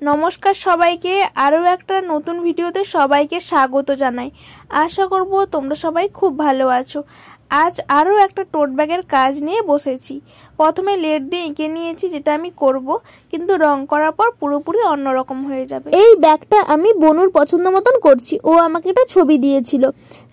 নমস্কার সবাইকে, আরও একটা নতুন ভিডিওতে সবাইকে স্বাগত জানাই। আশা করব তোমরা সবাই খুব ভালো আছো। আজ আরও একটা টোট ব্যাগের কাজ নিয়ে বসেছি। প্রথমে লেড দিয়ে এঁকে নিয়েছি, যেটা আমি করব, কিন্তু রং করার পর পুরোপুরি অন্যরকম হয়ে যাবে। এই ব্যাগটা আমি বনুর পছন্দ মতন করছি, ও আমাকে একটা ছবি দিয়েছিল।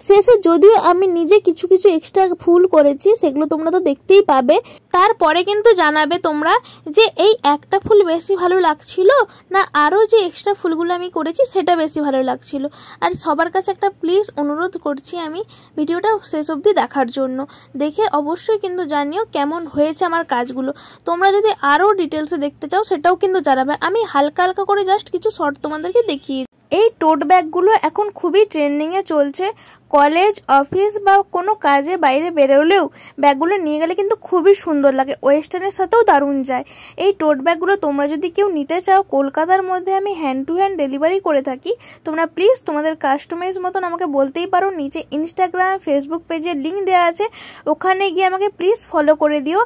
শেষে যদিও আমি নিজে কিছু কিছু এক্সট্রা ফুল করেছি, সেগুলো তোমরা তো দেখতেই পাবে। তারপরে কিন্তু জানাবে তোমরা যে এই একটা ফুল বেশি ভালো লাগছিল না আরও যে এক্সট্রা ফুলগুলো আমি করেছি সেটা বেশি ভালো লাগছিল। আর সবার কাছে একটা প্লিজ অনুরোধ করছি আমি ভিডিওটা শেষ অবধি দেখার জন্য। দেখে অবশ্যই কিন্তু জানিও কেমন হয়েছে আমার কাজগুলো। তোমরা যদি আরও ডিটেলসে দেখতে চাও সেটাও কিন্তু জানাবে। আমি হালকা হালকা করে জাস্ট কিছু শর্ট তোমাদেরকে দেখিয়ে। এই টোট ব্যাগগুলো এখন খুবই ট্রেন্ডিংয়ে চলছে। কলেজ, অফিস বা কোনো কাজে বাইরে বেরোলেও ব্যাগগুলো নিয়ে গেলে কিন্তু খুবই সুন্দর লাগে, ওয়েস্টার্নের সাথেও দারুণ যায়। এই টোট ব্যাগগুলো তোমরা যদি কেউ নিতে চাও, কলকাতার মধ্যে আমি হ্যান্ড টু হ্যান্ড ডেলিভারি করে থাকি। তোমরা প্লিজ তোমাদের কাস্টমাইজ মতন আমাকে বলতেই পারো। নিচে ইনস্টাগ্রাম, ফেসবুক পেজের লিঙ্ক দেওয়া আছে, ওখানে গিয়ে আমাকে প্লিজ ফলো করে দিও।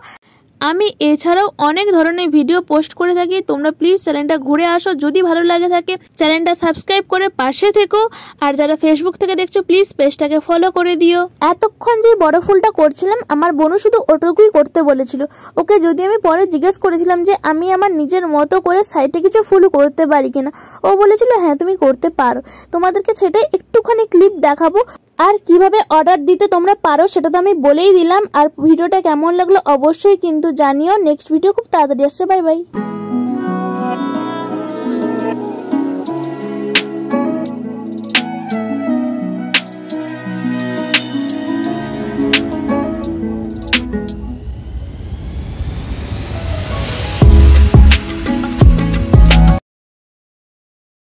আমি এছাড়াও অনেক ধরনের ভিডিও পোস্ট করে থাকি, তোমরা প্লিজ চ্যানেলটা ঘুরে আসো। যদি ভালো লাগে থাকে চ্যানেলটা সাবস্ক্রাইব করে পাশে থেকো। আর যারা ফেসবুক থেকে দেখছো প্লিজ পেজটাকে ফলো করে দিও। এতক্ষণ যে বড় ফুলটা করছিলাম, আমার বোনও শুধু ওটুকুই করতে বলেছিল। ওকে যদি আমি পরে জিজ্ঞেস করেছিলাম যে আমি আমার নিজের মতো করে সাইডে কিছু ফুল করতে পারি কিনা, ও বলেছিল হ্যাঁ তুমি করতে পারো। তোমাদেরকে সেটাই একটুখানি ক্লিপ দেখাবো। আর কিভাবে অর্ডার দিতে তোমরা পারো সেটা তো আমি বলেই দিলাম। আর ভিডিওটা কেমন লাগলো অবশ্যই কিন্তু জানিও। নেক্সট ভিডিও খুব তাড়াতাড়ি আসছে। Bye bye.